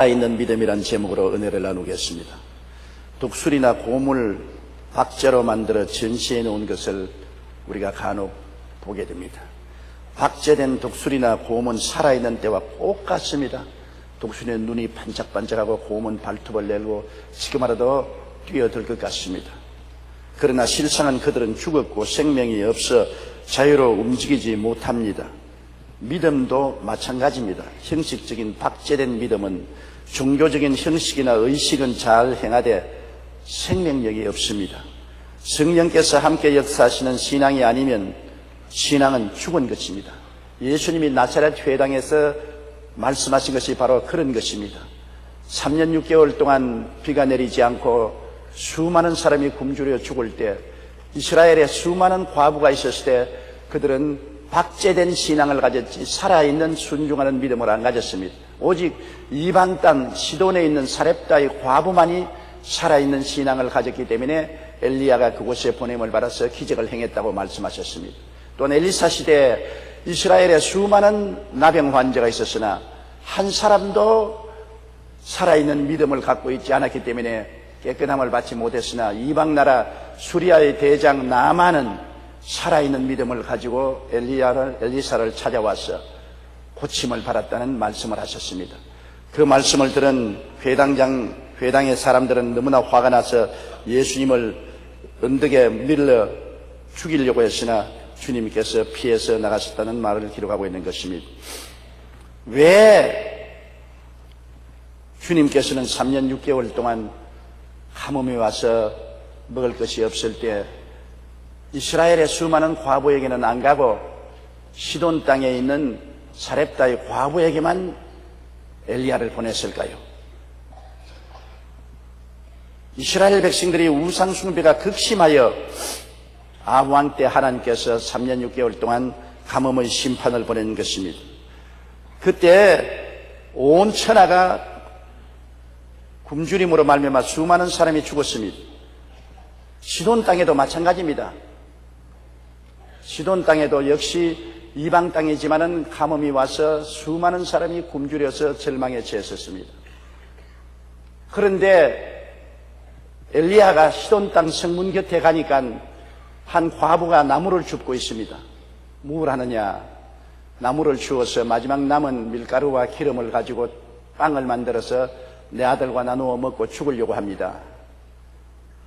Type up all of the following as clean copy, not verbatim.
살아있는 믿음이란 제목으로 은혜를 나누겠습니다. 독수리나 고물 박제로 만들어 전시해 놓은 것을 우리가 간혹 보게 됩니다. 박제된 독수리나 곰은 살아있는 때와 똑같습니다. 독수리는 눈이 반짝반짝하고 곰은 발톱을 내고 지금이라도 뛰어들 것 같습니다. 그러나 실상은 그들은 죽었고 생명이 없어 자유로 움직이지 못합니다. 믿음도 마찬가지입니다. 형식적인 박제된 믿음은 종교적인 형식이나 의식은 잘 행하되 생명력이 없습니다. 성령께서 함께 역사하시는 신앙이 아니면 신앙은 죽은 것입니다. 예수님이 나사렛 회당에서 말씀하신 것이 바로 그런 것입니다. 3년 6개월 동안 비가 내리지 않고 수많은 사람이 굶주려 죽을 때, 이스라엘에 수많은 과부가 있었을 때 그들은 박제된 신앙을 가졌지 살아있는 순종하는 믿음을 안 가졌습니다. 오직 이방 땅 시돈에 있는 사렙다의 과부만이 살아있는 신앙을 가졌기 때문에 엘리야가 그곳에 보냄을 받아서 기적을 행했다고 말씀하셨습니다. 또한 엘리사 시대에 이스라엘에 수많은 나병 환자가 있었으나 한 사람도 살아있는 믿음을 갖고 있지 않았기 때문에 깨끗함을 받지 못했으나 이방 나라 수리아의 대장 나만은 살아있는 믿음을 가지고 엘리사를 찾아와서 고침을 받았다는 말씀을 하셨습니다. 그 말씀을 들은 회당의 사람들은 너무나 화가 나서 예수님을 언덕에 밀러 죽이려고 했으나 주님께서 피해서 나가셨다는 말을 기록하고 있는 것입니다. 왜 주님께서는 3년 6개월 동안 가뭄이 와서 먹을 것이 없을 때 이스라엘의 수많은 과부에게는 안 가고 시돈 땅에 있는 사렙다의 과부에게만 엘리야를 보냈을까요? 이스라엘 백성들이 우상 숭배가 극심하여 아합 왕 때 하나님께서 3년 6개월 동안 가뭄의 심판을 보낸 것입니다. 그때 온 천하가 굶주림으로 말미암아 수많은 사람이 죽었습니다. 시돈 땅에도 마찬가지입니다. 시돈 땅에도 역시 이방 땅이지만은 가뭄이 와서 수많은 사람이 굶주려서 절망에 처했었습니다. 그런데 엘리야가 시돈 땅 성문 곁에 가니까 한 과부가 나무를 줍고 있습니다. 뭘 하느냐? 나무를 주어서 마지막 남은 밀가루와 기름을 가지고 빵을 만들어서 내 아들과 나누어 먹고 죽으려고 합니다.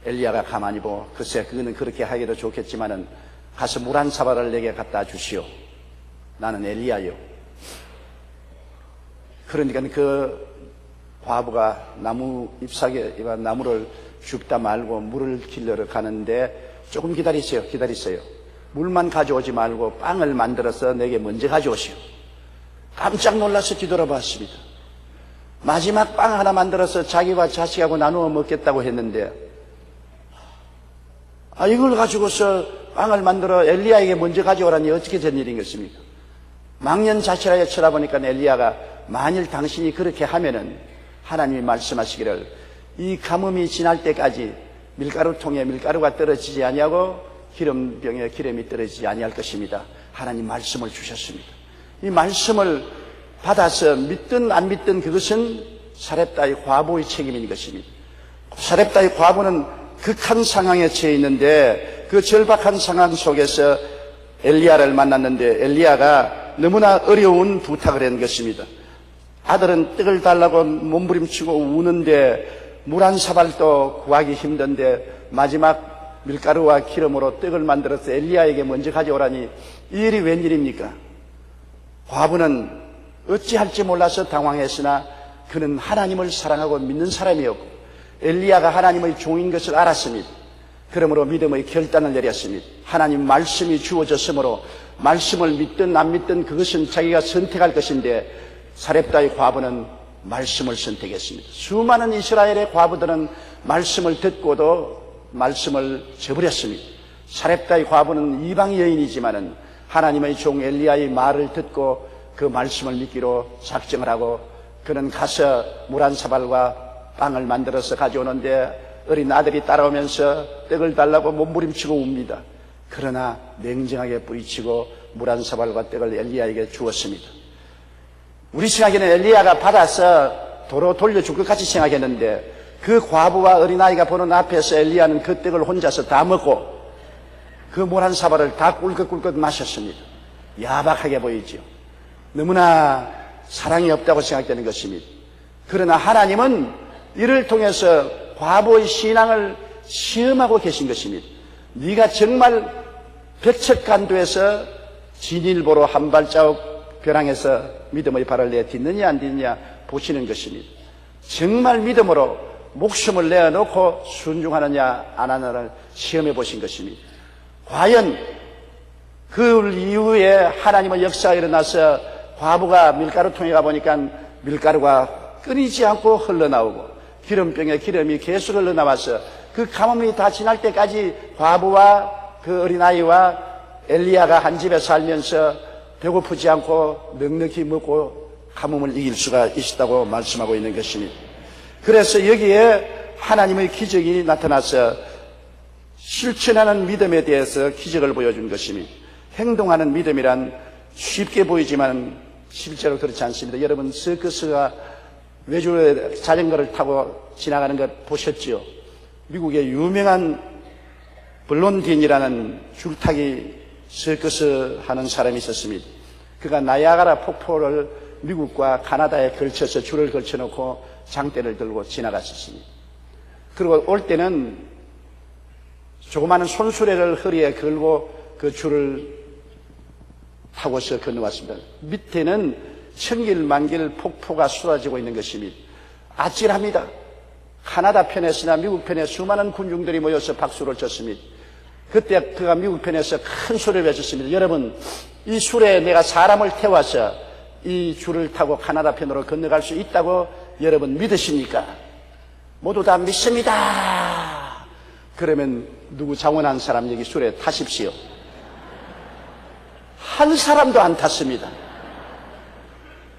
엘리야가 가만히 보고 글쎄 그거는 그렇게 하기도 좋겠지만은 가서 물 한 사발을 내게 갖다 주시오. 나는 엘리야요. 그러니까 그 과부가 나무 잎사귀 나무를 줍다 말고 물을 길러러 가는데 조금 기다리세요. 물만 가져오지 말고 빵을 만들어서 내게 먼저 가져오시오. 깜짝 놀라서 뒤돌아봤습니다. 마지막 빵 하나 만들어서 자기와 자식하고 나누어 먹겠다고 했는데 이걸 가지고서 빵을 만들어 엘리야에게 먼저 가져오라니 어떻게 된 일인 것입니까? 망연자실하게 쳐다보니까 엘리야가 만일 당신이 그렇게 하면은 하나님이 말씀하시기를 이 가뭄이 지날 때까지 밀가루통에 밀가루가 떨어지지 아니하고 기름병에 기름이 떨어지지 아니할 것입니다. 하나님 말씀을 주셨습니다. 이 말씀을 받아서 믿든 안 믿든 그것은 사렙다의 과부의 책임인 것입니다. 사렙다의 과부는 극한 상황에 처해 있는데 그 절박한 상황 속에서 엘리야를 만났는데 엘리야가 너무나 어려운 부탁을 한 것입니다. 아들은 떡을 달라고 몸부림치고 우는데 물 한 사발도 구하기 힘든데 마지막 밀가루와 기름으로 떡을 만들어서 엘리야에게 먼저 가져오라니 이 일이 웬일입니까? 과부는 어찌할지 몰라서 당황했으나 그는 하나님을 사랑하고 믿는 사람이었고 엘리야가 하나님의 종인 것을 알았습니다. 그러므로 믿음의 결단을 내렸습니다. 하나님 말씀이 주어졌으므로 말씀을 믿든 안 믿든 그것은 자기가 선택할 것인데 사렙다의 과부는 말씀을 선택했습니다. 수많은 이스라엘의 과부들은 말씀을 듣고도 말씀을 저버렸습니다. 사렙다의 과부는 이방 여인이지만은 하나님의 종 엘리야의 말을 듣고 그 말씀을 믿기로 작정을 하고 그는 가서 물 한 사발과 빵을 만들어서 가져오는데 어린 아들이 따라오면서 떡을 달라고 몸부림치고 웁니다. 그러나 냉정하게 뿌리치고 물 한 사발과 떡을 엘리야에게 주었습니다. 우리 생각에는 엘리야가 받아서 도로 돌려줄 것 같이 생각했는데 그 과부와 어린아이가 보는 앞에서 엘리야는 그 떡을 혼자서 다 먹고 그 물 한 사발을 다 꿀꺽꿀꺽 마셨습니다. 야박하게 보이죠. 너무나 사랑이 없다고 생각되는 것입니다. 그러나 하나님은 이를 통해서 과부의 신앙을 시험하고 계신 것입니다. 네가 정말 벽척간도에서 진일보로 한 발자국 벼랑에서 믿음의 발을 내딛느냐 안 딛느냐 보시는 것입니다. 정말 믿음으로 목숨을 내어놓고 순종하느냐 안 하느냐를 시험해 보신 것입니다. 과연 그 이후에 하나님의 역사가 일어나서 과부가 밀가루통에 가보니까 밀가루가 끊이지 않고 흘러나오고 기름병에 기름이 계속 흘러나와서 그 가뭄이 다 지날 때까지 과부와 그 어린아이와 엘리야가 한 집에 살면서 배고프지 않고 넉넉히 먹고 가뭄을 이길 수가 있었다고 말씀하고 있는 것입니다. 그래서 여기에 하나님의 기적이 나타나서 실천하는 믿음에 대해서 기적을 보여준 것입니다. 행동하는 믿음이란 쉽게 보이지만 실제로 그렇지 않습니다. 여러분 서커스가 외주에 자전거를 타고 지나가는 것 보셨죠? 미국의 유명한 블론딘이라는 줄타기 서커스 하는 사람이 있었습니다. 그가 나야가라 폭포를 미국과 카나다에 걸쳐서 줄을 걸쳐놓고 장대를 들고 지나갔었습니다. 그리고 올 때는 조그마한 손수레를 허리에 걸고 그 줄을 타고서 건너왔습니다. 밑에는 천길만길 폭포가 쏟아지고 있는 것입니다. 아찔합니다. 카나다 편에서나 미국 편에 수많은 군중들이 모여서 박수를 쳤습니다. 그때 그가 미국 편에서 큰 소리를 외쳤습니다. 여러분, 이 술에 내가 사람을 태워서 이 줄을 타고 카나다 편으로 건너갈 수 있다고 여러분 믿으십니까? 모두 다 믿습니다. 그러면 누구 장원한 사람 여기 술에 타십시오. 한 사람도 안 탔습니다.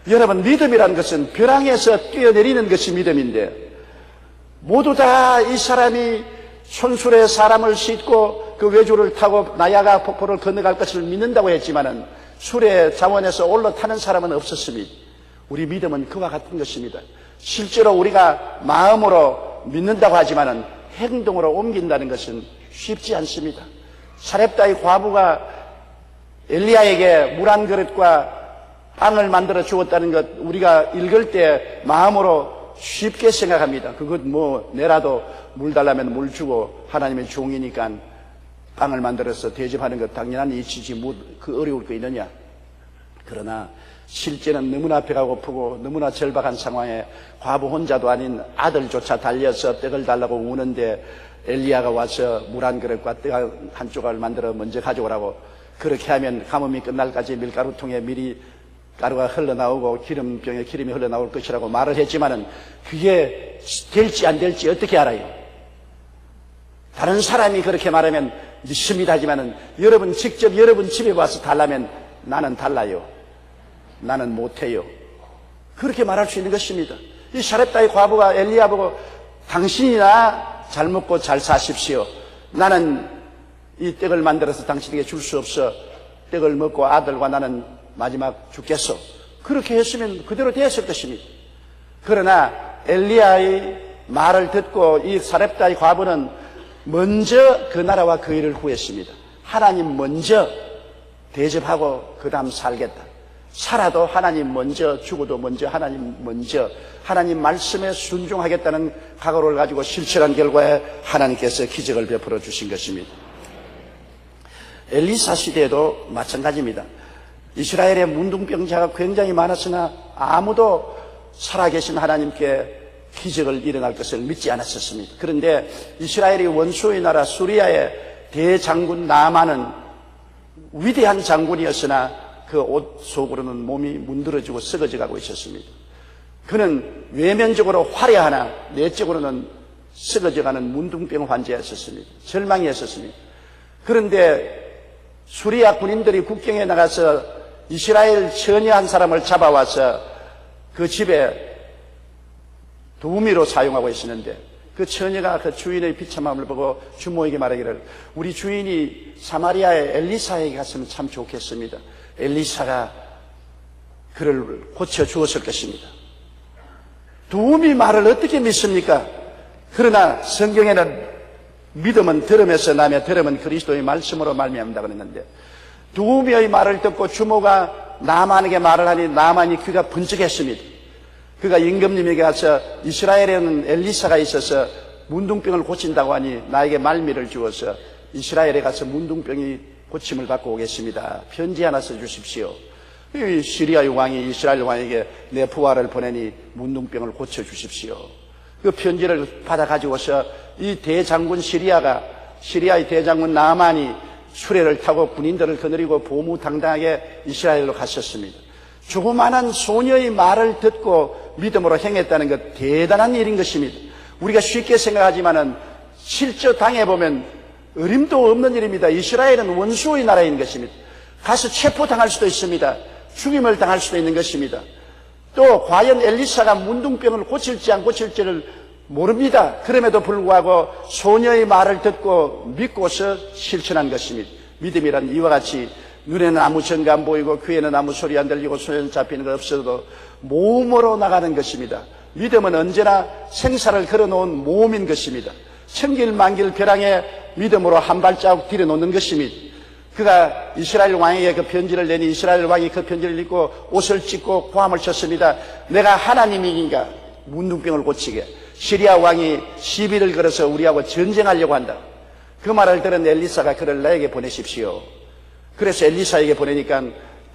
여러분, 믿음이라는 것은 벼랑에서 뛰어내리는 것이 믿음인데 모두 다 이 사람이 손수레 사람을 싣고 그 외주를 타고 나야가 폭포를 건너갈 것을 믿는다고 했지만은 수레 자원에서 올라타는 사람은 없었습니다. 우리 믿음은 그와 같은 것입니다. 실제로 우리가 마음으로 믿는다고 하지만은 행동으로 옮긴다는 것은 쉽지 않습니다. 사렙다의 과부가 엘리야에게 물 한 그릇과 빵을 만들어 주었다는 것 우리가 읽을 때 마음으로 쉽게 생각합니다. 그것 뭐 내라도 물 달라면 물 주고 하나님의 종이니까 빵을 만들어서 대접하는 것 당연한 이치지 뭐 그 어려울 거 있느냐. 그러나 실제는 너무나 배가 고프고 너무나 절박한 상황에 과부 혼자도 아닌 아들조차 달려서 떡을 달라고 우는데 엘리야가 와서 물 한 그릇과 떡 한 조각을 만들어 먼저 가져오라고, 그렇게 하면 가뭄이 끝날까지 밀가루통에 미리 가루가 흘러나오고 기름병에 기름이 흘러나올 것이라고 말을 했지만은 그게 될지 안 될지 어떻게 알아요? 다른 사람이 그렇게 말하면 믿습니다 하지만은 여러분 직접 여러분 집에 와서 달라면 나는 달라요. 나는 못해요. 그렇게 말할 수 있는 것입니다. 이 사렙다의 과부가 엘리야 보고 당신이나 잘 먹고 잘 사십시오. 나는 이 떡을 만들어서 당신에게 줄 수 없어. 떡을 먹고 아들과 나는 마지막 죽겠어. 그렇게 했으면 그대로 되었을 것입니다. 그러나 엘리야의 말을 듣고 이 사렙다의 과부는 먼저 그 나라와 그 일을 구했습니다. 하나님 먼저 대접하고 그 다음 살겠다. 살아도 하나님 먼저, 죽어도 먼저 하나님 먼저, 하나님 말씀에 순종하겠다는 각오를 가지고 실천한 결과에 하나님께서 기적을 베풀어 주신 것입니다. 엘리사 시대에도 마찬가지입니다. 이스라엘의 문둥병자가 굉장히 많았으나 아무도 살아계신 하나님께 기적을 일어날 것을 믿지 않았었습니다. 그런데 이스라엘의 원수의 나라 수리아의 대장군 나아만은 위대한 장군이었으나 그 옷 속으로는 몸이 문드러지고 썩어져 가고 있었습니다. 그는 외면적으로 화려하나 내적으로는 썩어져가는 문둥병 환자였었습니다. 절망이었었습니다. 그런데 수리아 군인들이 국경에 나가서 이스라엘 처녀 한 사람을 잡아와서 그 집에 도우미로 사용하고 있었는데 그 처녀가 그 주인의 비참함을 보고 주모에게 말하기를 우리 주인이 사마리아의 엘리사에게 갔으면 참 좋겠습니다. 엘리사가 그를 고쳐주었을 것입니다. 도움이 말을 어떻게 믿습니까? 그러나 성경에는 믿음은 들음에서 나며 들음은 그리스도의 말씀으로 말미암는다 그랬는데, 도움의 말을 듣고 주모가 나만에게 말을 하니 나만이 귀가 번쩍했습니다. 그가 임금님에게 가서 이스라엘에는 엘리사가 있어서 문둥병을 고친다고 하니 나에게 말미를 주어서 이스라엘에 가서 문둥병이 고침을 받고 오겠습니다. 편지 하나 써주십시오. 이 시리아의 왕이 이스라엘 왕에게 내 부하를 보내니 문둥병을 고쳐주십시오. 그 편지를 받아 가지고서 이 대장군 시리아의 대장군 나만이 수레를 타고 군인들을 거느리고 보무당당하게 이스라엘로 갔었습니다. 조그마한 소녀의 말을 듣고 믿음으로 행했다는 것 대단한 일인 것입니다. 우리가 쉽게 생각하지만은 실제 당해보면 어림도 없는 일입니다. 이스라엘은 원수의 나라인 것입니다. 가서 체포당할 수도 있습니다. 죽임을 당할 수도 있는 것입니다. 또 과연 엘리사가 문둥병을 고칠지 안 고칠지를 모릅니다. 그럼에도 불구하고 소녀의 말을 듣고 믿고서 실천한 것입니다. 믿음이란 이와 같이 눈에는 아무 증거 안 보이고 귀에는 아무 소리 안 들리고 손에 잡히는 거 없어도 모험으로 나가는 것입니다. 믿음은 언제나 생사를 걸어놓은 모험인 것입니다. 천길만길 벼랑에 믿음으로 한 발자국 들여놓는 것입니다. 그가 이스라엘 왕에게 그 편지를 내니 이스라엘 왕이 그 편지를 읽고 옷을 찢고 고함을 쳤습니다. 내가 하나님인가? 문둥병을 고치게. 시리아 왕이 시비를 걸어서 우리하고 전쟁하려고 한다. 그 말을 들은 엘리사가 그를 나에게 보내십시오. 그래서 엘리사에게 보내니까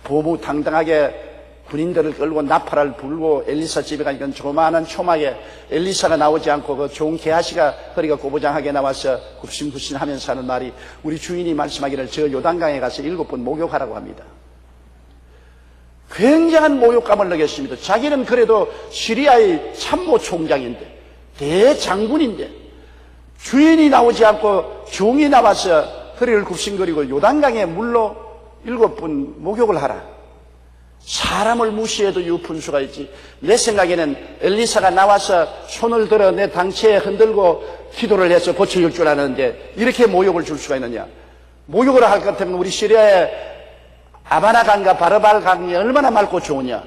보무당당하게 군인들을 끌고 나팔을 불고 엘리사 집에 가니까 조그마한 초막에 엘리사가 나오지 않고 그 좋은 개아시가 허리가 꼬부장하게 나와서 굽신굽신 하면서 하는 말이, 우리 주인이 말씀하기를 저 요단강에 가서 7번 목욕하라고 합니다. 굉장한 모욕감을 느꼈습니다. 자기는 그래도 시리아의 참모 총장인데, 대장군인데, 주인이 나오지 않고 종이 나와서 허리를 굽신거리고 요단강에 물로 7번 목욕을 하라. 사람을 무시해도 유푼수가 있지. 내 생각에는 엘리사가 나와서 손을 들어 내 당체에 흔들고 기도를 해서 고쳐줄 줄 아는데 이렇게 모욕을 줄 수가 있느냐. 모욕을 할 것 같으면 우리 시리아의 아바나 강과 바르발 강이 얼마나 맑고 좋으냐.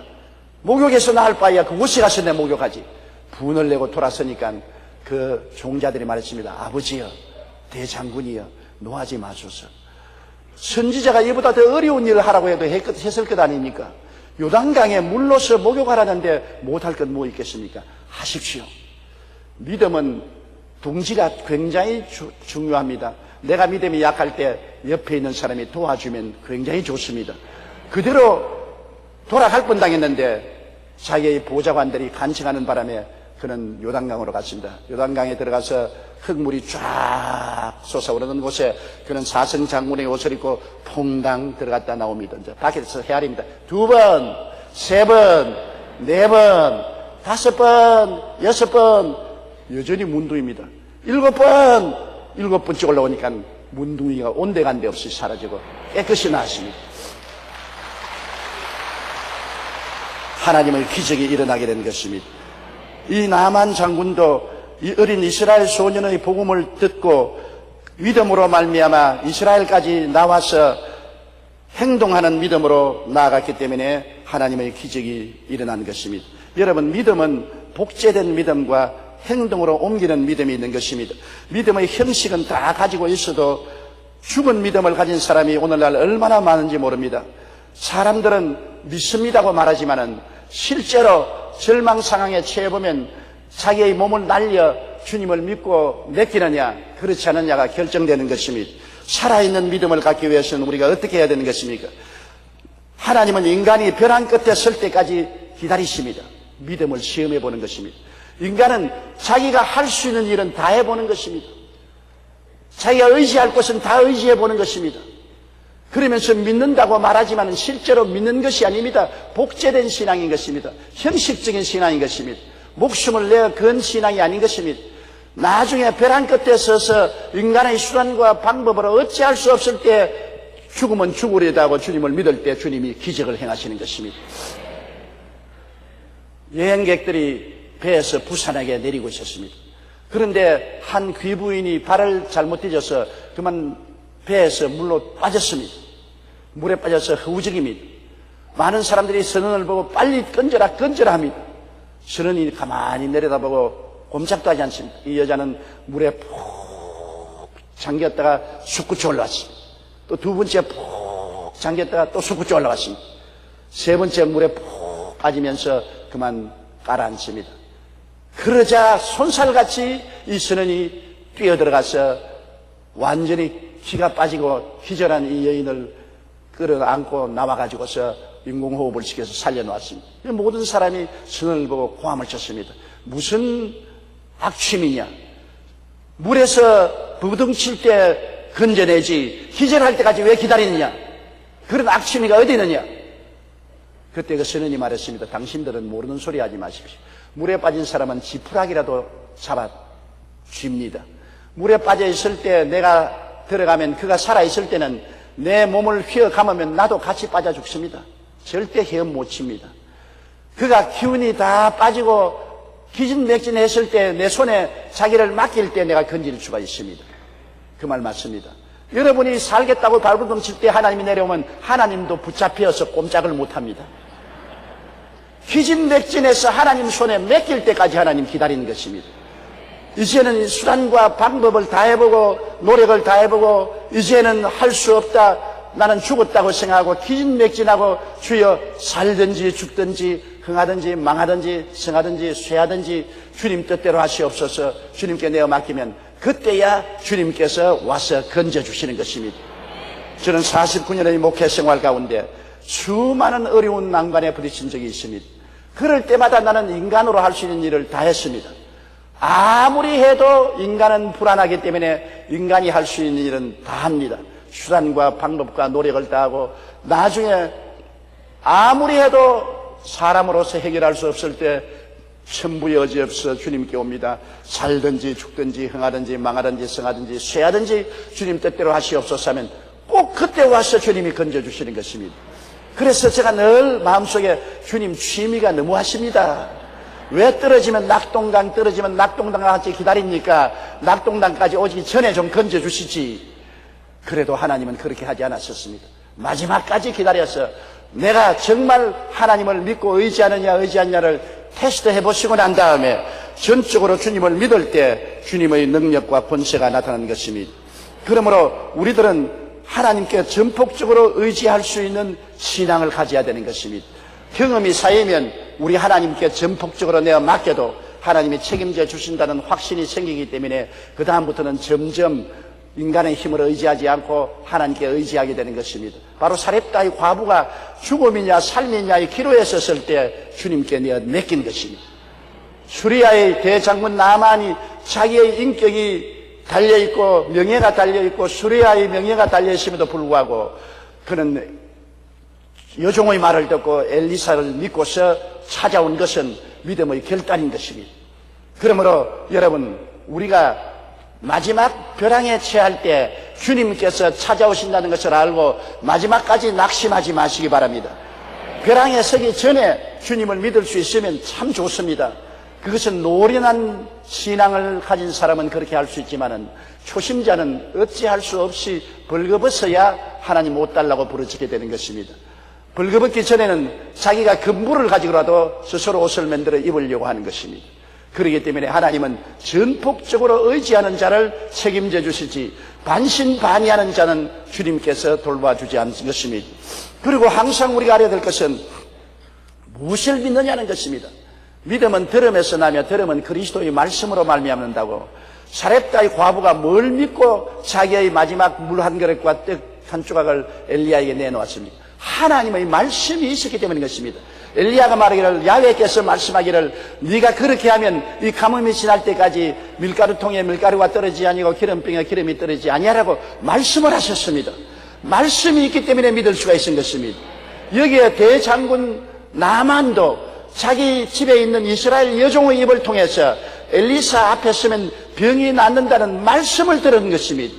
목욕에서 나을 바에야 그곳에 가서 내 목욕하지. 분을 내고 돌아서니까 그 종자들이 말했습니다. 아버지여, 대장군이여, 노하지 마소서. 선지자가 이보다 더 어려운 일을 하라고 해도 했을 것 아닙니까? 요단강에 물로서 목욕하라는데 못할 것 뭐 있겠습니까? 하십시오. 믿음은 둥지가 굉장히 중요합니다. 내가 믿음이 약할 때 옆에 있는 사람이 도와주면 굉장히 좋습니다. 그대로 돌아갈 뻔당했는데 자기의 보좌관들이 간청하는 바람에 그는 요단강으로 갔습니다. 요단강에 들어가서 흙물이 쫙 솟아오르는 곳에 그는 사성 장군의 옷을 입고 퐁당 들어갔다 나옵니다. 이제 밖에서 헤아립니다. 2번, 3번, 4번, 5번, 6번, 여전히 문둥입니다. 7번째 올라오니까 문둥이가 온데간데 없이 사라지고 깨끗이 나았습니다. 하나님의 기적이 일어나게 된 것입니다. 이 나만 장군도 이 어린 이스라엘 소년의 복음을 듣고 믿음으로 말미암아 이스라엘까지 나와서 행동하는 믿음으로 나아갔기 때문에 하나님의 기적이 일어난 것입니다. 여러분, 믿음은 복제된 믿음과 행동으로 옮기는 믿음이 있는 것입니다. 믿음의 형식은 다 가지고 있어도 죽은 믿음을 가진 사람이 오늘날 얼마나 많은지 모릅니다. 사람들은 믿습니다고 말하지만은 실제로 절망 상황에 처해보면 자기의 몸을 날려 주님을 믿고 맡기느냐 그렇지 않느냐가 결정되는 것입니다. 살아있는 믿음을 갖기 위해서는 우리가 어떻게 해야 되는 것입니까? 하나님은 인간이 벼랑 끝에 설 때까지 기다리십니다. 믿음을 시험해 보는 것입니다. 인간은 자기가 할 수 있는 일은 다 해보는 것입니다. 자기가 의지할 것은 다 의지해 보는 것입니다. 그러면서 믿는다고 말하지만 실제로 믿는 것이 아닙니다. 복제된 신앙인 것입니다. 형식적인 신앙인 것입니다. 목숨을 내어 건 신앙이 아닌 것입니다. 나중에 벼랑 끝에 서서 인간의 수단과 방법으로 어찌할 수 없을 때 죽으면 죽으리다 하고 주님을 믿을 때 주님이 기적을 행하시는 것입니다. 여행객들이 배에서 부산하게 내리고 있었습니다. 그런데 한 귀부인이 발을 잘못 디뎌서 그만 배에서 물로 빠졌습니다. 물에 빠져서 허우적입니다. 많은 사람들이 선언을 보고 빨리 건져라 합니다. 선원이 가만히 내려다보고 꼼짝도 하지 않습니다. 이 여자는 물에 푹 잠겼다가 솟구쳐 올라왔습니다. 또 두 번째 푹 잠겼다가 또 솟구쳐 올라왔습니다. 세 번째 물에 푹 빠지면서 그만 가라앉습니다. 그러자 손살같이 이 선원이 뛰어들어가서 완전히 기가 빠지고 기절한 이 여인을 끌어안고 나와가지고서 인공호흡을 시켜서 살려놓았습니다. 모든 사람이 선원을 보고 고함을 쳤습니다. 무슨 악취미냐? 물에서 부둥칠 때 건져내지 기절할 때까지 왜 기다리느냐? 그런 악취미가 어디 있느냐? 그때 그 선원이 말했습니다. 당신들은 모르는 소리 하지 마십시오. 물에 빠진 사람은 지푸라기라도 잡아 쥡니다. 물에 빠져 있을 때 내가 들어가면 그가 살아있을 때는 내 몸을 휘어 감으면 나도 같이 빠져 죽습니다. 절대 헤엄 못 칩니다. 그가 기운이 다 빠지고 기진맥진했을 때 내 손에 자기를 맡길 때 내가 건질 수가 있습니다. 그 말 맞습니다. 여러분이 살겠다고 발버둥 칠 때 하나님이 내려오면 하나님도 붙잡혀서 꼼짝을 못합니다. 기진맥진해서 하나님 손에 맡길 때까지 하나님 기다리는 것입니다. 이제는 수단과 방법을 다 해보고 노력을 다 해보고 이제는 할 수 없다, 나는 죽었다고 생각하고 기진맥진하고 주여 살든지 죽든지 흥하든지 망하든지 성하든지 쇠하든지 주님 뜻대로 하시옵소서 주님께 내어 맡기면 그때야 주님께서 와서 건져주시는 것입니다. 저는 49년의 목회 생활 가운데 수많은 어려운 난관에 부딪힌 적이 있습니다. 그럴 때마다 나는 인간으로 할 수 있는 일을 다 했습니다. 아무리 해도 인간은 불안하기 때문에 인간이 할 수 있는 일은 다 합니다. 수단과 방법과 노력을 다하고 나중에 아무리 해도 사람으로서 해결할 수 없을 때 천부의 여지 없어 주님께 옵니다. 살든지 죽든지 흥하든지 망하든지 성하든지 쇠하든지 주님 뜻대로 하시옵소서 하면 꼭 그때 와서 주님이 건져주시는 것입니다. 그래서 제가 늘 마음속에 주님 취미가 너무하십니다. 왜 떨어지면 낙동강 떨어지면 낙동강까지 기다립니까? 낙동강까지 오기 전에 좀 건져주시지. 그래도 하나님은 그렇게 하지 않았었습니다. 마지막까지 기다려서 내가 정말 하나님을 믿고 의지하느냐 의지하느냐를 테스트해 보시고 난 다음에 전적으로 주님을 믿을 때 주님의 능력과 권세가 나타나는 것입니다. 그러므로 우리들은 하나님께 전폭적으로 의지할 수 있는 신앙을 가져야 되는 것입니다. 경험이 쌓이면 우리 하나님께 전폭적으로 내어 맡겨도 하나님이 책임져 주신다는 확신이 생기기 때문에 그 다음부터는 점점 인간의 힘을 의지하지 않고 하나님께 의지하게 되는 것입니다. 바로 사렙다의 과부가 죽음이냐 삶이냐의 기로에 섰을 때 주님께 내어 맡긴 것입니다. 수리아의 대장군 나만이 자기의 인격이 달려있고 명예가 달려있고 수리아의 명예가 달려있음에도 불구하고 그는 여종의 말을 듣고 엘리사를 믿고서 찾아온 것은 믿음의 결단인 것입니다. 그러므로 여러분 우리가 마지막 벼랑에 처할 때 주님께서 찾아오신다는 것을 알고 마지막까지 낙심하지 마시기 바랍니다. 벼랑에 서기 전에 주님을 믿을 수 있으면 참 좋습니다. 그것은 노련한 신앙을 가진 사람은 그렇게 할 수 있지만은 초심자는 어찌할 수 없이 벌거벗어야 하나님 못 달라고 부르짖게 되는 것입니다. 벌거벗기 전에는 자기가 금부를 가지고라도 스스로 옷을 만들어 입으려고 하는 것입니다. 그렇기 때문에 하나님은 전폭적으로 의지하는 자를 책임져 주시지 반신반의하는 자는 주님께서 돌봐주지 않는 것입니다. 그리고 항상 우리가 알아야 될 것은 무엇을 믿느냐는 것입니다. 믿음은 들음에서 나며 들음은 그리스도의 말씀으로 말미암는다고. 사렙다의 과부가 뭘 믿고 자기의 마지막 물 한 그릇과 떡 한 조각을 엘리야에게 내놓았습니까? 하나님의 말씀이 있었기 때문인 것입니다. 엘리야가 말하기를 야훼께서 말씀하기를 네가 그렇게 하면 이 가뭄이 지날 때까지 밀가루통에 밀가루가 떨어지지 아니고 기름병에 기름이 떨어지지 아니하라고 말씀을 하셨습니다. 말씀이 있기 때문에 믿을 수가 있은 것입니다. 여기에 대장군 나만도 자기 집에 있는 이스라엘 여종의 입을 통해서 엘리사 앞에 서면 병이 낫는다는 말씀을 들은 것입니다.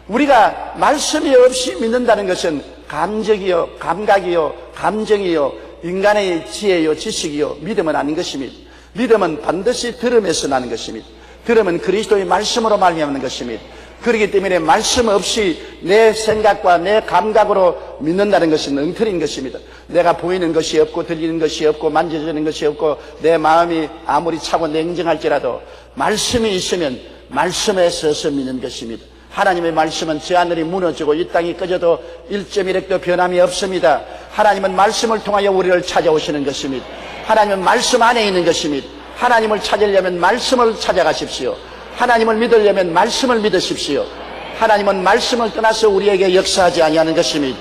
우리가 말씀이 없이 믿는다는 것은 감적이요, 감각이요, 감정이요, 인간의 지혜요, 지식이요, 믿음은 아닌 것입니다. 믿음은 반드시 들음에서 나는 것입니다. 들음은 그리스도의 말씀으로 말미암는 것입니다. 그렇기 때문에 말씀 없이 내 생각과 내 감각으로 믿는다는 것은 엉터리인 것입니다. 내가 보이는 것이 없고 들리는 것이 없고 만져지는 것이 없고 내 마음이 아무리 차고 냉정할지라도 말씀이 있으면 말씀에 서서 믿는 것입니다. 하나님의 말씀은 저 하늘이 무너지고 이 땅이 꺼져도 1.1핵도 변함이 없습니다. 하나님은 말씀을 통하여 우리를 찾아오시는 것입니다. 하나님은 말씀 안에 있는 것입니다. 하나님을 찾으려면 말씀을 찾아가십시오. 하나님을 믿으려면 말씀을 믿으십시오. 하나님은 말씀을 떠나서 우리에게 역사하지 아니하는 것입니다.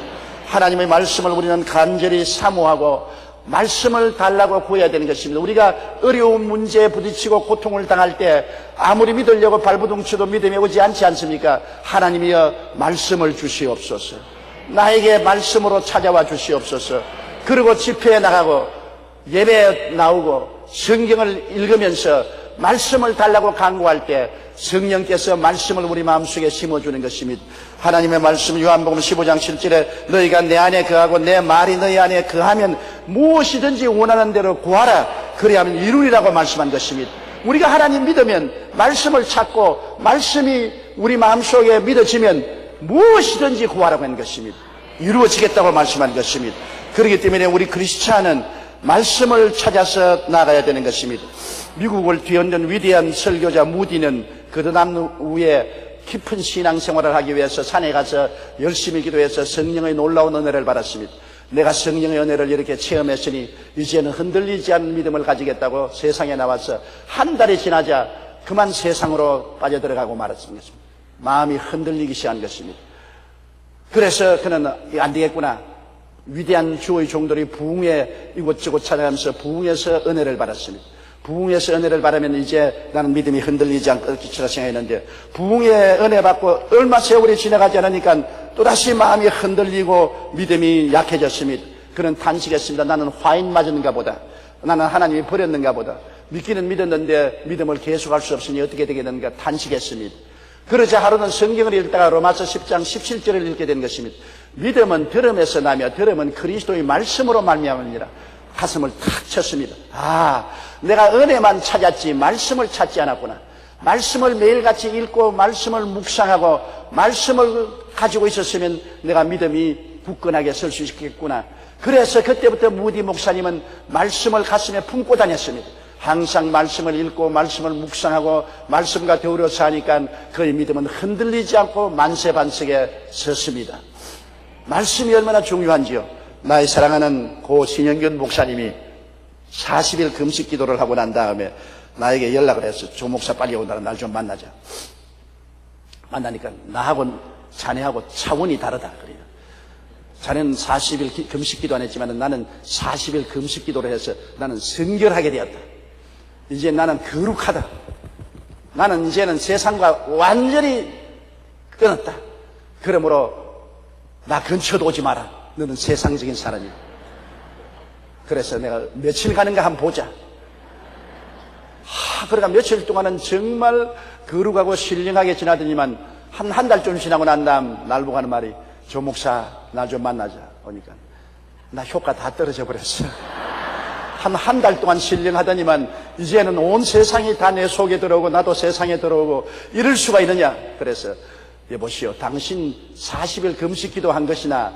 하나님의 말씀을 우리는 간절히 사모하고 말씀을 달라고 구해야 되는 것입니다. 우리가 어려운 문제에 부딪히고 고통을 당할 때 아무리 믿으려고 발부둥쳐도 믿음이 오지 않지 않습니까? 하나님이여 말씀을 주시옵소서. 나에게 말씀으로 찾아와 주시옵소서. 그리고 집회에 나가고 예배에 나오고 성경을 읽으면서 말씀을 달라고 간구할 때 성령께서 말씀을 우리 마음속에 심어주는 것입니다. 하나님의 말씀 요한복음 15장 7절에 너희가 내 안에 거하고 내 말이 너희 안에 거하면 무엇이든지 원하는 대로 구하라 그리하면 이루리라고 말씀한 것입니다. 우리가 하나님 믿으면 말씀을 찾고 말씀이 우리 마음속에 믿어지면 무엇이든지 구하라고 하는 것입니다. 이루어지겠다고 말씀한 것입니다. 그렇기 때문에 우리 크리스찬은 말씀을 찾아서 나가야 되는 것입니다. 미국을 뒤흔든 위대한 설교자 무디는 그드나무에 깊은 신앙생활을 하기 위해서 산에 가서 열심히 기도해서 성령의 놀라운 은혜를 받았습니다. 내가 성령의 은혜를 이렇게 체험했으니 이제는 흔들리지 않는 믿음을 가지겠다고 세상에 나와서 한 달이 지나자 그만 세상으로 빠져들어가고 말았습니다. 마음이 흔들리기 시작한 것입니다. 그래서 그는 안 되겠구나. 위대한 주의 종들이 부흥에 이곳저곳 찾아가면서 부흥에서 은혜를 받았습니다. 부흥에서 은혜를 받으면 이제 나는 믿음이 흔들리지 않겠지라 생각했는데 부흥의 은혜 받고 얼마 세월이 지나가지 않으니까 또다시 마음이 흔들리고 믿음이 약해졌습니다. 그는 탄식했습니다. 나는 화인 맞았는가 보다. 나는 하나님이 버렸는가 보다. 믿기는 믿었는데 믿음을 계속할 수 없으니 어떻게 되겠는가 탄식했습니다. 그러자 하루는 성경을 읽다가 로마서 10장 17절을 읽게 된 것입니다. 믿음은 들음에서 나며 들음은 그리스도의 말씀으로 말미암으니라. 가슴을 탁 쳤습니다. 아, 내가 은혜만 찾았지 말씀을 찾지 않았구나. 말씀을 매일같이 읽고 말씀을 묵상하고 말씀을 가지고 있었으면 내가 믿음이 굳건하게 설 수 있겠구나. 그래서 그때부터 무디 목사님은 말씀을 가슴에 품고 다녔습니다. 항상 말씀을 읽고 말씀을 묵상하고 말씀과 더불어서 하니까 그의 믿음은 흔들리지 않고 만세반석에 섰습니다. 말씀이 얼마나 중요한지요. 나의 사랑하는 고 신영균 목사님이 40일 금식 기도를 하고 난 다음에 나에게 연락을 했어. 조 목사 빨리 온다. 날 좀 만나자. 만나니까 나하고 자네하고 차원이 다르다 그래요. 자네는 40일 금식 기도 안 했지만 나는 40일 금식 기도를 해서 나는 성결하게 되었다. 이제 나는 거룩하다. 나는 이제는 세상과 완전히 끊었다. 그러므로 나 근처도 오지 마라. 너는 세상적인 사람이야. 그래서 내가 며칠 가는가 한번 보자. 그러니까 며칠 동안은 정말 거룩하고 신령하게 지나더니만 한 달 좀 지나고 난 다음 날 보고 하는 말이 조 목사 나 좀 만나자. 오니까 나 효과 다 떨어져 버렸어. 한 달 동안 신령하더니만 이제는 온 세상이 다 내 속에 들어오고 나도 세상에 들어오고 이럴 수가 있느냐. 그래서 여보시오, 당신 40일 금식기도 한 것이나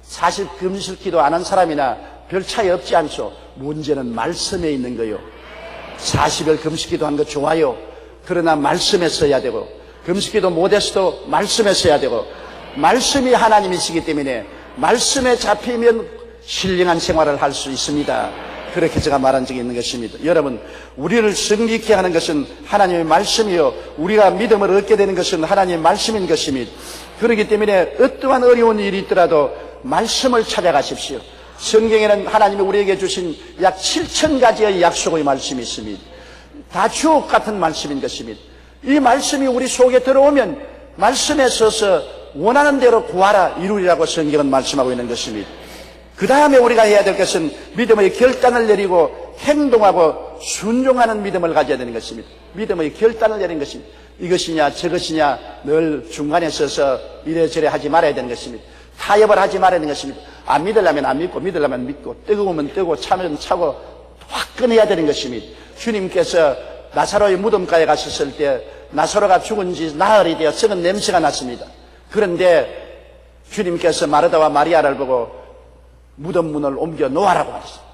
40일 금식기도 안 한 사람이나 별 차이 없지 않소. 문제는 말씀에 있는 거요. 40일 금식기도 한 거 좋아요. 그러나 말씀에 써야 되고 금식기도 못했어도 말씀에 써야 되고 말씀이 하나님이시기 때문에 말씀에 잡히면 신령한 생활을 할 수 있습니다. 그렇게 제가 말한 적이 있는 것입니다. 여러분, 우리를 승리케 하는 것은 하나님의 말씀이요, 우리가 믿음을 얻게 되는 것은 하나님의 말씀인 것입니다. 그렇기 때문에 어떠한 어려운 일이 있더라도 말씀을 찾아가십시오. 성경에는 하나님이 우리에게 주신 약 7,000가지의 약속의 말씀이 있습니다. 다 주옥 같은 말씀인 것입니다. 이 말씀이 우리 속에 들어오면 말씀에 서서 원하는 대로 구하라 이루리라고 성경은 말씀하고 있는 것입니다. 그 다음에 우리가 해야 될 것은 믿음의 결단을 내리고 행동하고 순종하는 믿음을 가져야 되는 것입니다. 믿음의 결단을 내리는 것입니다. 이것이냐 저것이냐 늘 중간에 서서 이래저래 하지 말아야 되는 것입니다. 타협을 하지 말아야 되는 것입니다. 안 믿으려면 안 믿고 믿으려면 믿고 뜨거우면 뜨고 차면 차고 화끈해야 되는 것입니다. 주님께서 나사로의 무덤가에 가셨을 때 나사로가 죽은 지 나흘이 되어 썩은 냄새가 났습니다. 그런데 주님께서 마르다와 마리아를 보고 무덤 문을 옮겨 놓아라고 하셨습니다.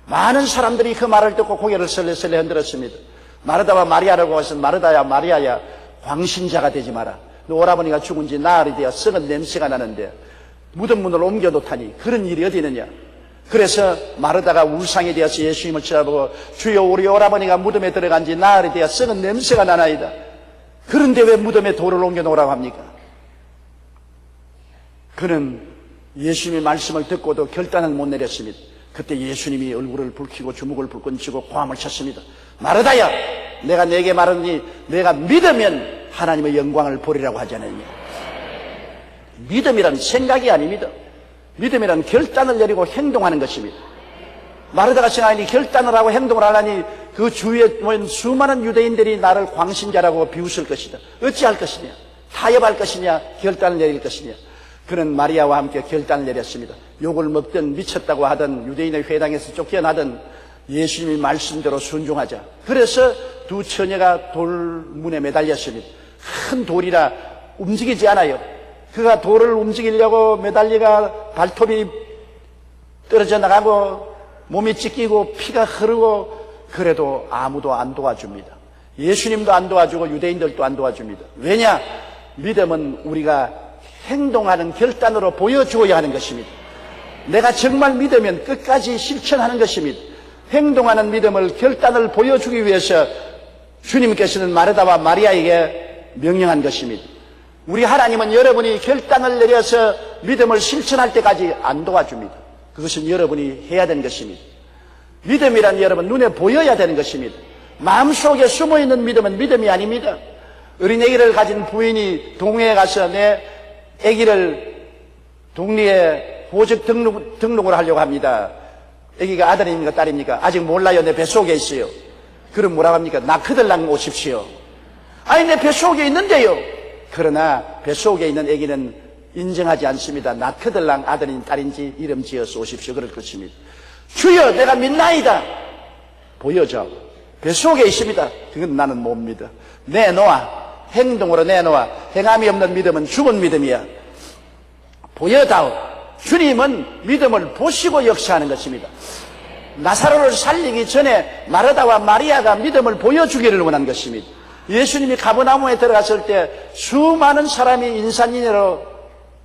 많은 사람들이 그 말을 듣고 고개를 설레설레 흔들었습니다. 마르다와 마리아라고 해서 마르다야 마리아야 광신자가 되지 마라. 너 오라버니가 죽은 지 나흘이 되어 썩은 냄새가 나는데 무덤 문을 옮겨 놓다니 그런 일이 어디 있느냐. 그래서 마르다가 울상이 되어서 예수님을 쳐다보고 주여 우리 오라버니가 무덤에 들어간 지 나흘이 되어 썩은 냄새가 나나이다. 그런데 왜 무덤에 돌을 옮겨 놓으라고 합니까? 그는 예수님의 말씀을 듣고도 결단을 못 내렸습니다. 그때 예수님이 얼굴을 붉히고 주먹을 불끈 쥐고 고함을 쳤습니다. 마르다야, 내가 네게 말하니 내가 믿으면 하나님의 영광을 보리라고 하지 않느냐. 믿음이란 생각이 아닙니다. 믿음이란 결단을 내리고 행동하는 것입니다. 마르다가 생각하니 결단을 하고 행동을 하라니 그 주위에 모인 수많은 유대인들이 나를 광신자라고 비웃을 것이다. 어찌할 것이냐? 타협할 것이냐? 결단을 내릴 것이냐? 그는 마리아와 함께 결단을 내렸습니다. 욕을 먹든 미쳤다고 하든 유대인의 회당에서 쫓겨나든 예수님의 말씀대로 순종하자. 그래서 두 처녀가 돌문에 매달렸습니다. 큰 돌이라 움직이지 않아요. 그가 돌을 움직이려고 매달리가 발톱이 떨어져 나가고 몸이 찢기고 피가 흐르고 그래도 아무도 안 도와줍니다. 예수님도 안 도와주고 유대인들도 안 도와줍니다. 왜냐? 믿음은 우리가 행동하는 결단으로 보여주어야 하는 것입니다. 내가 정말 믿으면 끝까지 실천하는 것입니다. 행동하는 믿음을 결단을 보여주기 위해서 주님께서는 마르다와 마리아에게 명령한 것입니다. 우리 하나님은 여러분이 결단을 내려서 믿음을 실천할 때까지 안 도와줍니다. 그것은 여러분이 해야 되는 것입니다. 믿음이란 여러분 눈에 보여야 되는 것입니다. 마음속에 숨어있는 믿음은 믿음이 아닙니다. 어린애기를 가진 부인이 동네에 가서 내 아기를 동리에 보직 등록을 하려고 합니다. 아기가 아들입니까 딸입니까? 아직 몰라요. 내 뱃속에 있어요. 그럼 뭐라고 합니까? 낳거들랑 오십시오. 아니 내 뱃속에 있는데요. 그러나 뱃속에 있는 아기는 인정하지 않습니다. 낳거들랑 아들인 딸인지 이름 지어서 오십시오. 그럴 것입니다. 주여 내가 믿나이다. 보여줘. 뱃속에 있습니다. 그건 나는 못 믿어. 내놓아. 행동으로 내놓아. 행함이 없는 믿음은 죽은 믿음이야. 보여다오. 주님은 믿음을 보시고 역사하는 것입니다. 나사로를 살리기 전에 마르다와 마리아가 믿음을 보여주기를 원한 것입니다. 예수님이 가버나움에 들어갔을 때 수많은 사람이 인산인해로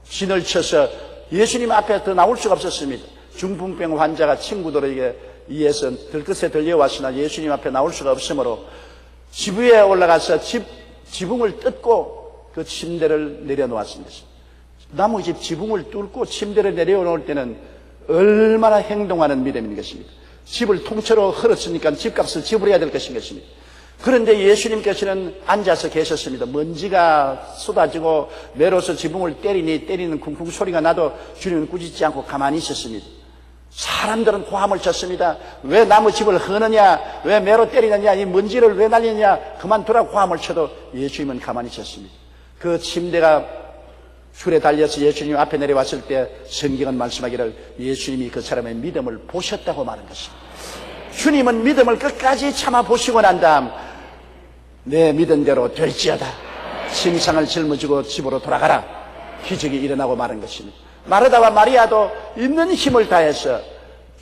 진을 쳐서 예수님 앞에 더 나올 수가 없었습니다. 중풍병 환자가 친구들에게 의해서 들끝에 들려왔으나 예수님 앞에 나올 수가 없으므로 집 위에 올라가서 지붕을 뜯고 그 침대를 내려놓았습니다. 나무 집 지붕을 뚫고 침대를 내려놓을 때는 얼마나 행동하는 믿음인 것입니다. 집을 통째로 헐었으니까 집값을 지불해야 될 것인 것입니다. 그런데 예수님께서는 앉아서 계셨습니다. 먼지가 쏟아지고 매로서 지붕을 때리는 쿵쿵 소리가 나도 주님은 꾸짖지 않고 가만히 있었습니다. 사람들은 고함을 쳤습니다. 왜 나무 집을 허느냐? 왜 매로 때리느냐? 이 먼지를 왜 날리느냐? 그만두라고 고함을 쳐도 예수님은 가만히 있었습니다. 그 침대가 줄에 달려서 예수님 앞에 내려왔을 때 성경은 말씀하기를 예수님이 그 사람의 믿음을 보셨다고 말한 것입니다. 주님은 믿음을 끝까지 참아 보시고 난 다음 내 믿은 대로 될지어다. 침상을 짊어지고 집으로 돌아가라. 기적이 일어나고 마는 것입니다. 마르다와 마리아도 있는 힘을 다해서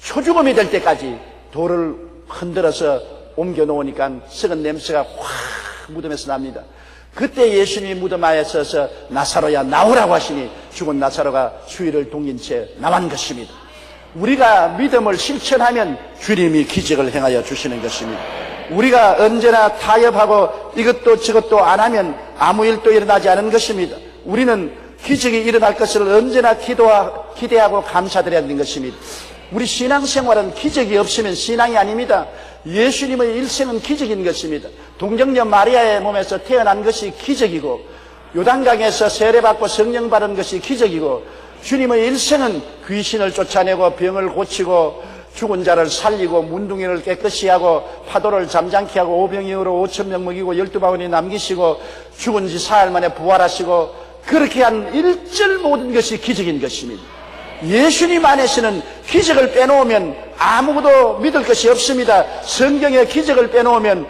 초죽음이 될 때까지 돌을 흔들어서 옮겨 놓으니까 썩은 냄새가 확 무덤에서 납니다. 그때 예수님이 무덤 안에 서서 나사로야 나오라고 하시니 죽은 나사로가 수위를 동긴 채 나온 것입니다. 우리가 믿음을 실천하면 주님이 기적을 행하여 주시는 것입니다. 우리가 언제나 타협하고 이것도 저것도 안 하면 아무 일도 일어나지 않은 것입니다. 우리는 기적이 일어날 것을 언제나 기대하고 감사드려야 하는 것입니다. 우리 신앙생활은 기적이 없으면 신앙이 아닙니다. 예수님의 일생은 기적인 것입니다. 동정녀 마리아의 몸에서 태어난 것이 기적이고 요단강에서 세례받고 성령 받은 것이 기적이고 주님의 일생은 귀신을 쫓아내고 병을 고치고 죽은 자를 살리고 문둥이를 깨끗이 하고 파도를 잠잠케 하고 오병이어로 5,000명 먹이고 12바구니 남기시고 죽은 지 사흘 만에 부활하시고 그렇게 한 일절 모든 것이 기적인 것입니다. 예수님 안에서는 기적을 빼놓으면 아무것도 믿을 것이 없습니다. 성경의 기적을 빼놓으면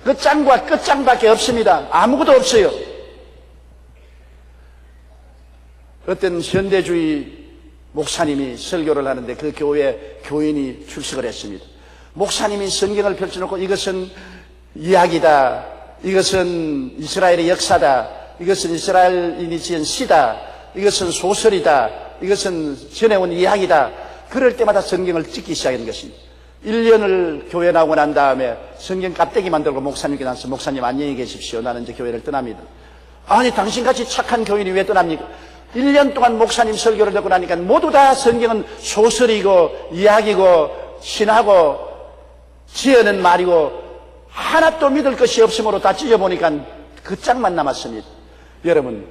끝장과 끝장밖에 없습니다. 아무것도 없어요. 어떤 현대주의 목사님이 설교를 하는데 그 교회 교인이 출석을 했습니다. 목사님이 성경을 펼쳐놓고 이것은 이야기다, 이것은 이스라엘의 역사다, 이것은 이스라엘인이 지은 시다, 이것은 소설이다, 이것은 전해온 이야기다. 그럴 때마다 성경을 찍기 시작하는 것입니다. 1년을 교회 나오고 난 다음에 성경 깍대기 만들고 목사님께 나서 목사님 안녕히 계십시오. 나는 이제 교회를 떠납니다. 아니 당신같이 착한 교인이 왜 떠납니까? 1년 동안 목사님 설교를 듣고 나니까 모두 다 성경은 소설이고 이야기고 신하고 지어낸 말이고 하나도 믿을 것이 없으므로 다 찢어보니까 그 짝만 남았습니다. 여러분,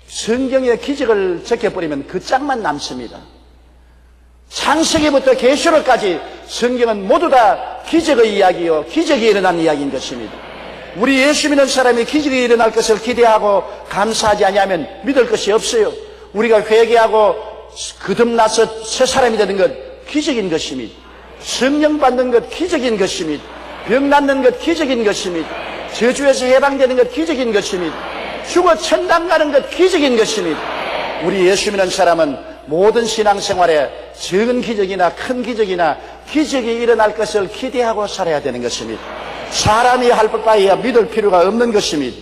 성경의 기적을 적혀버리면 그 짝만 남습니다. 창세기부터 계시록까지 성경은 모두 다 기적의 이야기요, 기적이 일어난 이야기인 것입니다. 우리 예수 믿는 사람이 기적이 일어날 것을 기대하고 감사하지 아니하면 믿을 것이 없어요. 우리가 회개하고 거듭나서 새 사람이 되는 것 기적인 것입니다. 성령 받는 것 기적인 것입니다. 병 낫는 것 기적인 것입니다. 저주에서 해방되는 것 기적인 것입니다. 죽어 천당 가는 것 기적인 것입니다. 우리 예수 믿는 사람은 모든 신앙생활에 적은 기적이나 큰 기적이나 기적이 일어날 것을 기대하고 살아야 되는 것입니다. 사람이 할 바에야 믿을 필요가 없는 것입니다.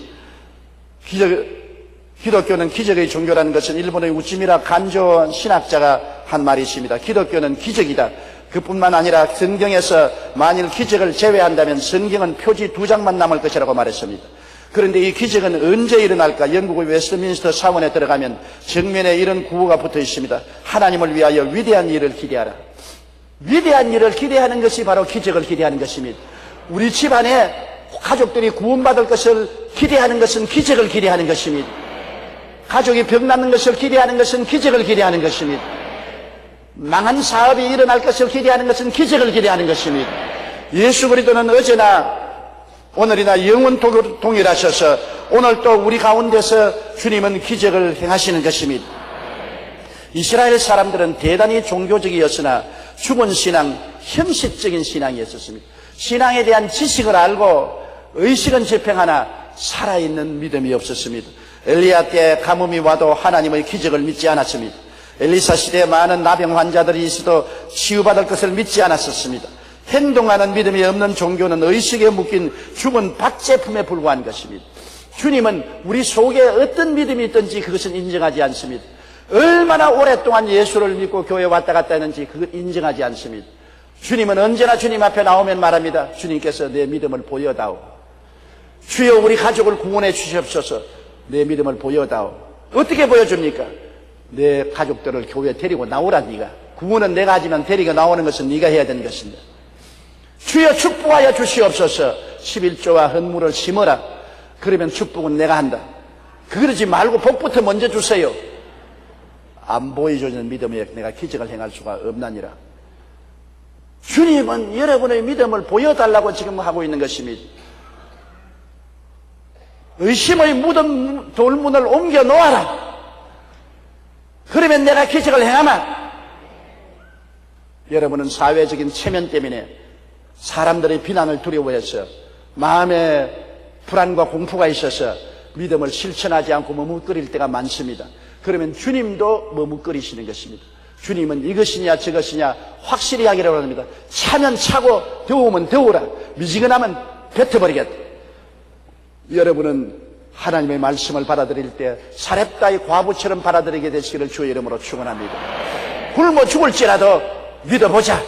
기독교는 기적의 종교라는 것은 일본의 우치미라 간조 신학자가 한 말이 있습니다. 기독교는 기적이다. 그뿐만 아니라 성경에서 만일 기적을 제외한다면 성경은 표지 2장만 남을 것이라고 말했습니다. 그런데 이 기적은 언제 일어날까? 영국의 웨스트민스터 사원에 들어가면 정면에 이런 구호가 붙어 있습니다. 하나님을 위하여 위대한 일을 기대하라. 위대한 일을 기대하는 것이 바로 기적을 기대하는 것입니다. 우리 집안에 가족들이 구원받을 것을 기대하는 것은 기적을 기대하는 것입니다. 가족이 병 낫는 것을 기대하는 것은 기적을 기대하는 것입니다. 망한 사업이 일어날 것을 기대하는 것은 기적을 기대하는 것입니다. 예수 그리스도는 어제나 오늘이나 영원 동일하셔서 오늘 또 우리 가운데서 주님은 기적을 행하시는 것입니다. 이스라엘 사람들은 대단히 종교적이었으나 죽은 신앙, 형식적인 신앙이었습니다. 신앙에 대한 지식을 알고 의식은 집행하나 살아있는 믿음이 없었습니다. 엘리야 때 가뭄이 와도 하나님의 기적을 믿지 않았습니다. 엘리사 시대에 많은 나병 환자들이 있어도 치유받을 것을 믿지 않았었습니다. 행동하는 믿음이 없는 종교는 의식에 묶인 죽은 박제품에 불과한 것입니다. 주님은 우리 속에 어떤 믿음이 있든지 그것은 인정하지 않습니다. 얼마나 오랫동안 예수를 믿고 교회에 왔다 갔다 했는지 그걸 인정하지 않습니다. 주님은 언제나 주님 앞에 나오면 말합니다. 주님께서 내 믿음을 보여다오. 주여 우리 가족을 구원해 주시옵소서. 내 믿음을 보여다오. 어떻게 보여줍니까? 내 가족들을 교회에 데리고 나오라. 네가 구원은 내가 하지만 데리고 나오는 것은 네가 해야 되는 것입니다. 주여 축복하여 주시옵소서. 11조와 헌물을 심어라. 그러면 축복은 내가 한다. 그러지 말고 복부터 먼저 주세요. 안 보여주는 믿음에 내가 기적을 행할 수가 없나니라. 주님은 여러분의 믿음을 보여달라고 지금 하고 있는 것입니다. 의심의 묻은 돌문을 옮겨 놓아라. 그러면 내가 기적을 행하마. 여러분은 사회적인 체면 때문에 사람들의 비난을 두려워해서 마음에 불안과 공포가 있어서 믿음을 실천하지 않고 머뭇거릴 때가 많습니다. 그러면 주님도 머뭇거리시는 것입니다. 주님은 이것이냐 저것이냐 확실히 하기라고 합니다. 차면 차고 더우면 더우라. 미지근하면 뱉어버리겠다. 여러분은 하나님의 말씀을 받아들일 때 사렙다의 과부처럼 받아들이게 되시기를 주의 이름으로 축원합니다. 굶어 죽을지라도 믿어보자.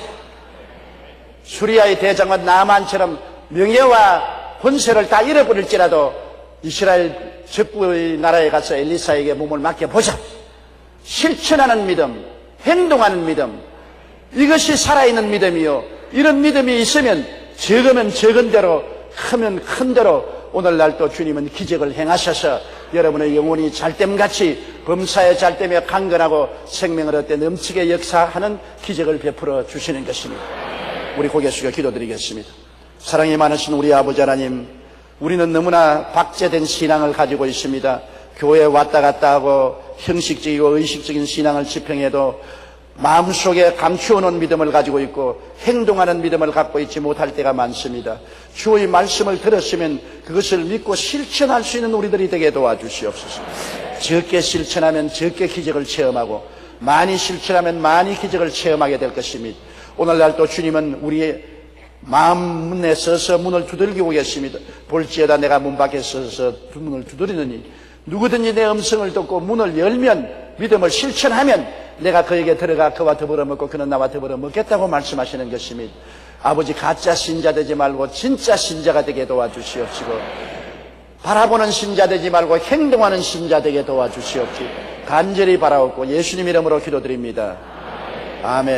수리아의 대장과 나만처럼 명예와 권세를 다 잃어버릴지라도 이스라엘 적부의 나라에 가서 엘리사에게 몸을 맡겨보자. 실천하는 믿음, 행동하는 믿음, 이것이 살아있는 믿음이요. 이런 믿음이 있으면 적으면 적은 대로, 크면 큰 대로 오늘날 또 주님은 기적을 행하셔서 여러분의 영혼이 잘됨같이 범사에 잘되며 강건하고 생명을 얻되 넘치게 역사하는 기적을 베풀어 주시는 것입니다. 우리 고개 숙여 기도드리겠습니다. 사랑이 많으신 우리 아버지 하나님, 우리는 너무나 박제된 신앙을 가지고 있습니다. 교회에 왔다 갔다 하고 형식적이고 의식적인 신앙을 집행해도 마음속에 감추어놓은 믿음을 가지고 있고 행동하는 믿음을 갖고 있지 못할 때가 많습니다. 주의 말씀을 들었으면 그것을 믿고 실천할 수 있는 우리들이 되게 도와주시옵소서. 적게 실천하면 적게 기적을 체험하고 많이 실천하면 많이 기적을 체험하게 될 것입니다. 오늘날 또 주님은 우리의 마음 문에 서서 문을 두들기고 계십니다. 볼지어다 내가 문 밖에 서서 문을 두드리느니 누구든지 내 음성을 듣고 문을 열면 믿음을 실천하면 내가 그에게 들어가 그와 더불어 먹고 그는 나와 더불어 먹겠다고 말씀하시는 것입니다. 아버지, 가짜 신자 되지 말고 진짜 신자가 되게 도와주시옵시고 바라보는 신자 되지 말고 행동하는 신자 되게 도와주시옵시고 간절히 바라옵고 예수님 이름으로 기도드립니다. 아멘.